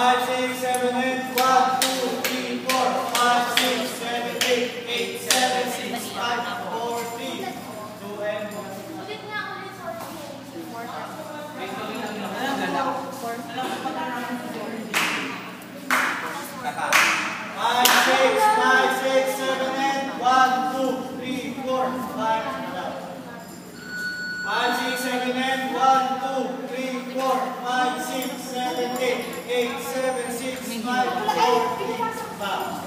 5, 6, 7, 8. 1, 2, 3, 4, 5, 6, 7, 8, 8, 7, 6, 5, 4, 3, 2, and 1. Ulit nga, ulit. Kaka. 5, 6, 5, 6, 7, 8. 1, 2, 3, 4, 5, 5, 6, 7, 8. 1, 2, 3, 4, 5, 6, 7, 8. 8, 7, 6, 5, 4, 3, 5.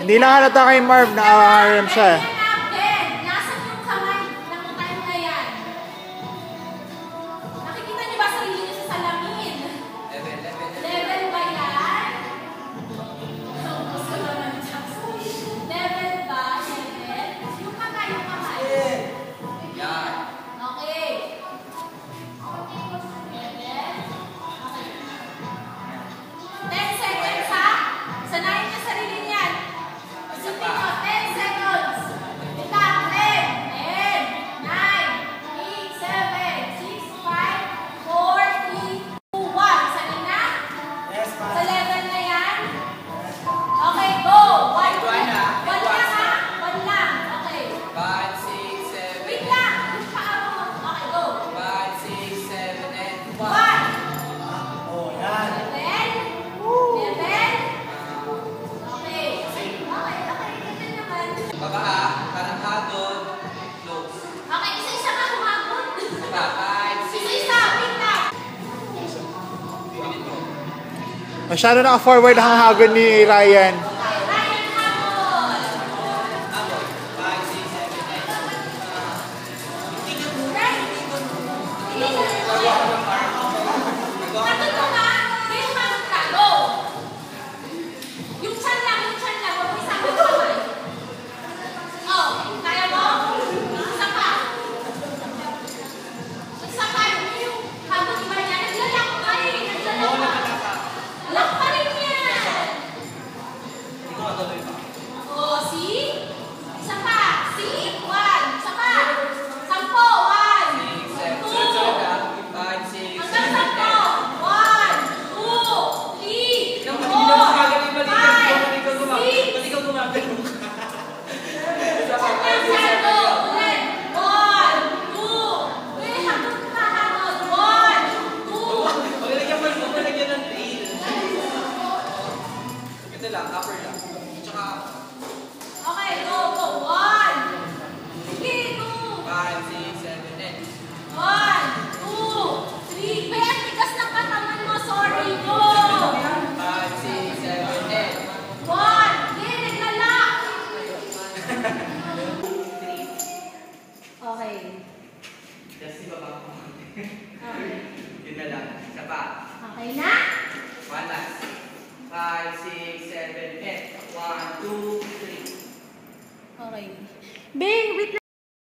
Hindi lang halata kay Marv na RM siya. Nasaan yung kamay ng time na yan? Nakikita niyo ba sarili niyo sa salamin? Level ba yan? Level ba? Level? Yung kamay, yung kamay. Yan. Okay. Level. 10 seconds ha? Sanayin niyo sarili niyan. 10 seconds. Ika, 10, 9, 8, 7, 6, 5, 4, 3, 2, 1. Sanay na? Yes, Sa ma'am. level na yan? Okay, go. 1 lang ha? 1 lang. Okay. 5, 6, 7, Wait lang. Yung paa mo. Okay, go. 5, 6, 7, and 1. 1. Oh, yan. Level. Level. Okay. Ganyan naman. Baba ha, parang hagod. Close. Okay, isa-isa ka humabot. Baba, 5, 6, Isa-isa. Wait lang. Masyado naka-forward ang hagod ni Ryan. Okay, Ryan habol. 5, 6, 7, 8. Right? Hindi ka rin okay. Tatod mo ba? May humabot ka. Go. Yung chan lang. Huwag mo isama yung kamay. Oh, kaya mo? Isa pa. Isa pa. Yung habot iba niya. Naglalak pa eh. Naglalak pa. Lock pa rin yan. Yun na lang. Isa pa. Okay na? One last. 5, 6, 7, 8. 1, 2, 3. Okay. Bing, wait